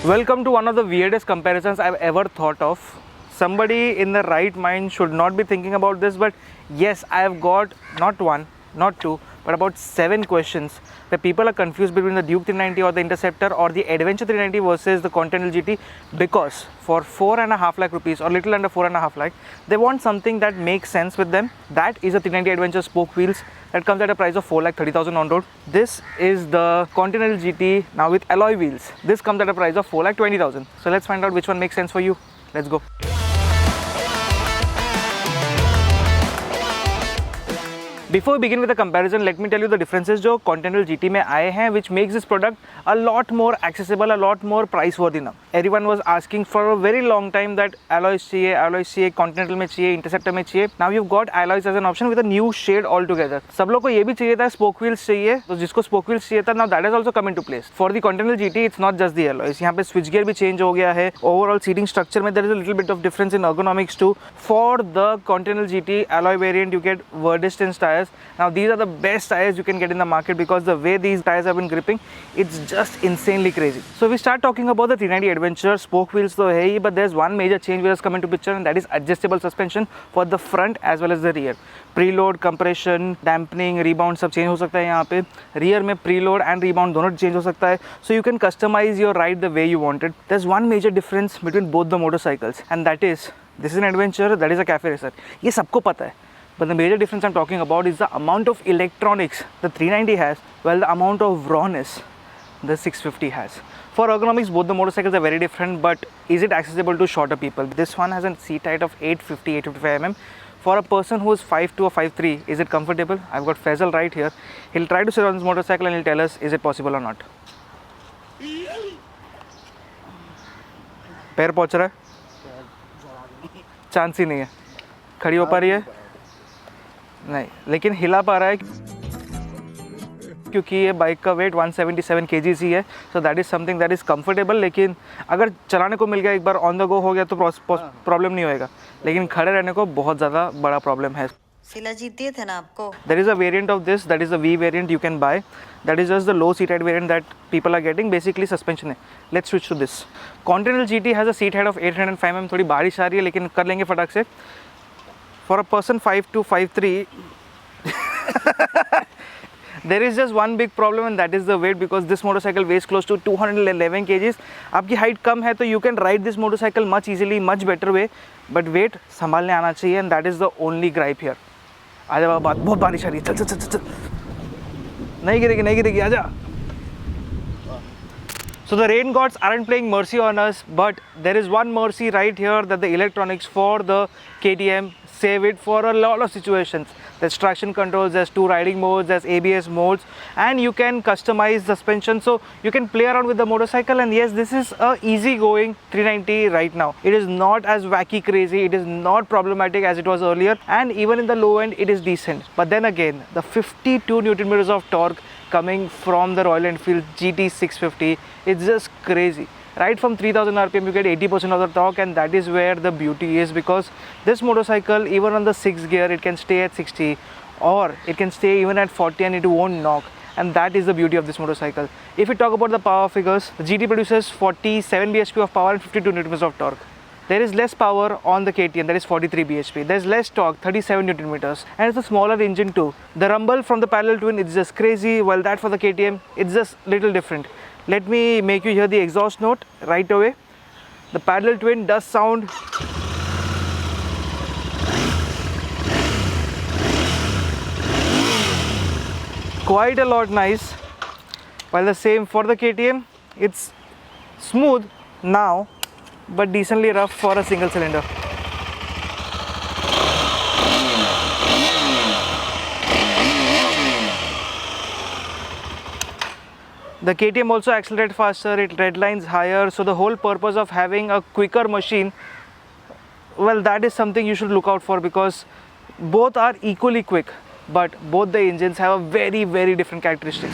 Welcome to one of the weirdest comparisons I've ever thought of. Somebody in the right mind should not be thinking about this, but yes, I have got not one, not two, but about 7 questions where people are confused between the Duke 390 or the Interceptor or the Adventure 390 versus the Continental GT, because for 4.5 lakh rupees or little under 4.5 lakh, they want something that makes sense with them. That is a 390 Adventure spoke wheels that comes at a price of 4,30,000 on road. This is the Continental GT now with alloy wheels. This comes at a price of 4,20,000. So let's find out which one makes sense for you. Let's go. Before we begin with the comparison, let me tell you the differences जो Continental GT में आए हैं, which makes this product a lot more accessible, a lot more price worthy now. Everyone was asking for a very long time that alloys चाहिए, Continental में चाहिए, Interceptor में चाहिए. Now you've got alloys as an option with a new shade altogether. सब लोग को ये भी चाहिए था spoke wheels चाहिए, तो जिसको spoke wheels चाहिए था, now that has also come into place. For the Continental GT, it's not just the alloys. यहाँ पे switch gear भी change हो गया है. Overall seating structure में there is a little bit of difference in ergonomics too. For the Continental GT alloy variant, you get word distance tires. Now these are the best tires you can get in the market because the way these tires have been gripping, it's just insanely crazy. So we start talking about the 390 Adventure. Spoke wheels तो है ही, but there's one major change which has come into picture, and that is adjustable suspension for the front as well as the rear. Preload, compression, dampening, rebound सब change हो सकता है यहाँ पे. Rear में preload and rebound दोनों change हो सकता है. So you can customize your ride the way you want it. There's one major difference between both the motorcycles, and that is this is an Adventure, that is a Café racer. ये सबको पता है. But the major difference I'm talking about is the amount of electronics the 390 has, while the amount of rawness the 650 has. For ergonomics, both the motorcycles are very different, but is it accessible to shorter people? This one has a seat height of 855 mm. For a person who is 5'2" or 5'3", is it comfortable? I've got Faisal right here. He'll try to sit on this motorcycle and he'll tell us, is it possible or not? पैर पहुंच रहा है? Chance ही नहीं है. खड़ी हो पा रही है? नहीं, लेकिन हिला पा रहा है क्योंकि ये बाइक का वेट 177 kg ही है. So that is something that is comfortable. लेकिन अगर चलाने को मिल गया, एक बार ऑन द गो हो गया तो प्रॉब्लम नहीं होएगा, लेकिन खड़े रहने को बहुत ज़्यादा बड़ा प्रॉब्लम है. सिला जीत दिए थे ना आपको. There is a variant of this, that is the V variant you can buy. That is just the low seat height variant that people are getting. Basically suspension है. Let's switch to this. Continental GT has a seat height of 805 mm. थोड़ी बारिश आ रही है लेकिन कर लेंगे फटाक से. For a person 5'2", 5'3", there is just one big problem, and that is the weight, because this motorcycle weighs close to 211 kgs. आपकी height कम है तो you can ride this motorcycle much easily, much better way, but weight संभालने आना चाहिए, and that is the only gripe here. आजा बाबा, बहुत बारिश आ रही है, चल चल चल चल. नहीं गिरेगी, आजा. So the rain gods aren't playing mercy on us, but there is one mercy right here, that the electronics for the KTM save it for a lot of situations. There's traction controls, there's 2 riding modes, there's ABS modes, and you can customize suspension, so you can play around with the motorcycle. And yes, this is a easy going 390 right now. It is not as wacky crazy, it is not problematic as it was earlier, and even in the low end it is decent. But then again, the 52 Newton meters of torque coming from the Royal Enfield GT 650, it's just crazy. Right from 3000 RPM you get 80% of the torque, and that is where the beauty is, because this motorcycle, even on the 6th gear, it can stay at 60, or it can stay even at 40 and it won't knock. And that is the beauty of this motorcycle. If we talk about the power figures, the GT produces 47 bhp of power and 52 Nm of torque. There is less power on the KTM, that is 43 bhp. There is less torque, 37 Nm, and it's a smaller engine too. The rumble from the parallel twin is just crazy, while that for the KTM, it's just little different. Let me make you hear the exhaust note right away. The parallel twin does sound quite a lot nice, while the same for the KTM, it's smooth now but decently rough for a single cylinder. The KTM also accelerates faster, it redlines higher, so the whole purpose of having a quicker machine, well, that is something you should look out for, because both are equally quick, but both the engines have a very, very different characteristics.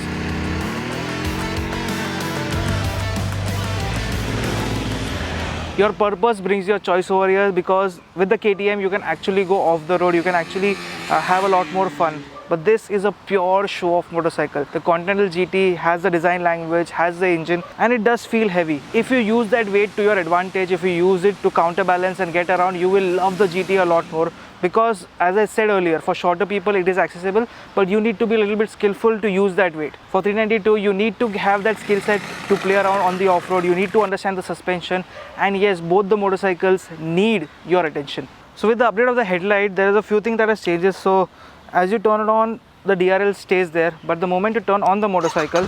Your purpose brings your choice over here, because with the KTM you can actually go off the road, you can actually have a lot more fun. but this is a pure show-off motorcycle. The Continental GT has the design language, has the engine, and it does feel heavy. If you use that weight to your advantage, if you use it to counterbalance and get around, you will love the GT a lot more, because as I said earlier, for shorter people it is accessible, but you need to be a little bit skillful to use that weight. For 392, you need to have that skill set to play around on the off-road. You need to understand the suspension, and yes, both the motorcycles need your attention. So with the update of the headlight, there is a few things that has changes. So as you turn it on, the DRL stays there, but the moment you turn on the motorcycle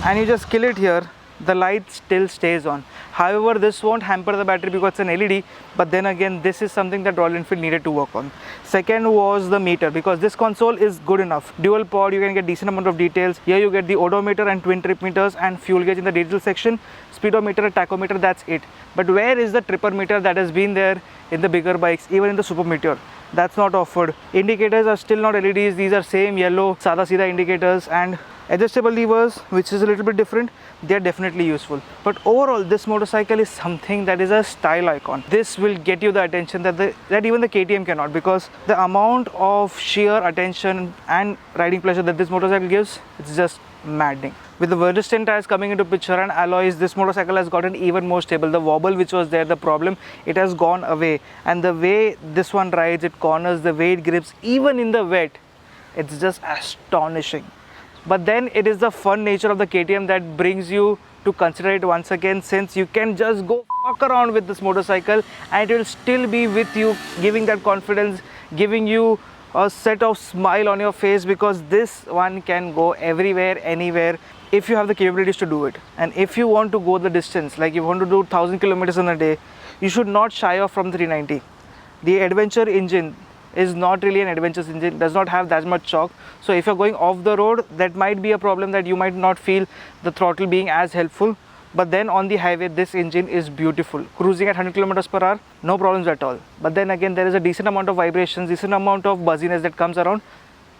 and you just kill it here, the light still stays on. However, this won't hamper the battery because it's an LED, but then again, this is something that Royal Enfield needed to work on. Second was the meter, because this console is good enough. Dual pod, you can get decent amount of details. Here you get the odometer and twin trip meters and fuel gauge in the digital section, speedometer, tachometer, that's it. But where is the tripper meter that has been there in the bigger bikes, even in the Super Meteor? That's not offered. Indicators are still not LEDs, these are same yellow Sada Sida indicators, and adjustable levers, which is a little bit different. They are definitely useful, but overall this motorcycle is something that is a style icon. This will get you the attention that even the KTM cannot, because the amount of sheer attention and riding pleasure that this motorcycle gives, it's just maddening. With the Vredestein tires coming into picture and alloys, this motorcycle has gotten even more stable. The wobble which was there, the problem, it has gone away, and the way this one rides, it corners, the way it grips, even in the wet, it's just astonishing. But then it is the fun nature of the KTM that brings you to consider it once again, since you can just go fuck around with this motorcycle and it will still be with you, giving that confidence, giving you a set of smile on your face, because this one can go everywhere, anywhere, if you have the capabilities to do it. And if you want to go the distance, like you want to do 1000 kilometers in a day, you should not shy off from the 390. The adventure engine is not really an adventure engine, does not have that much torque. So if you're going off the road, that might be a problem, that you might not feel the throttle being as helpful. But then on the highway, this engine is beautiful. Cruising at 100 kilometers per hour, no problems at all. But then again, there is a decent amount of vibrations, decent amount of buzziness that comes around.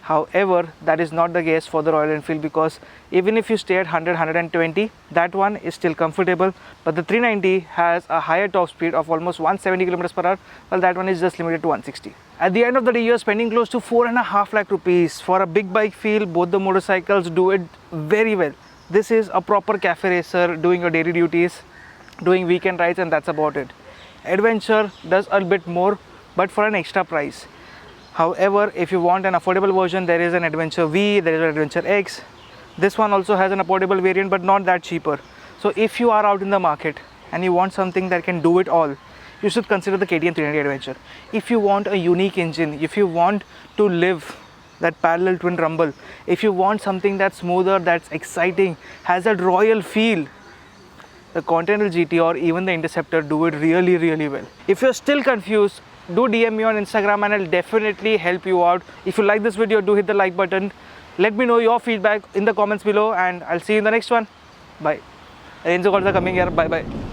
However, that is not the case for the Royal Enfield, because even if you stay at 100, 120, that one is still comfortable. But the 390 has a higher top speed of almost 170 km per hour, while that one is just limited to 160. At the end of the day, you are spending close to 4.5 lakh rupees. For a big bike feel, both the motorcycles do it very well. This is a proper cafe racer doing your daily duties, doing weekend rides, and that's about it. Adventure does a bit more, but for an extra price. However, if you want an affordable version, there is an Adventure V, there is an Adventure X. This one also has an affordable variant, but not that cheaper. So if you are out in the market and you want something that can do it all, you should consider the KTM 390 Adventure. If you want a unique engine, if you want to live that parallel twin rumble, if you want something that's smoother, that's exciting, has that royal feel, the Continental GT or even the Interceptor do it really, really well. If you're still confused, do DM me on Instagram and I'll definitely help you out. If you like this video, do hit the like button. Let me know your feedback in the comments below, and I'll see you in the next one. Bye. Renzo Gorda coming here. Bye bye.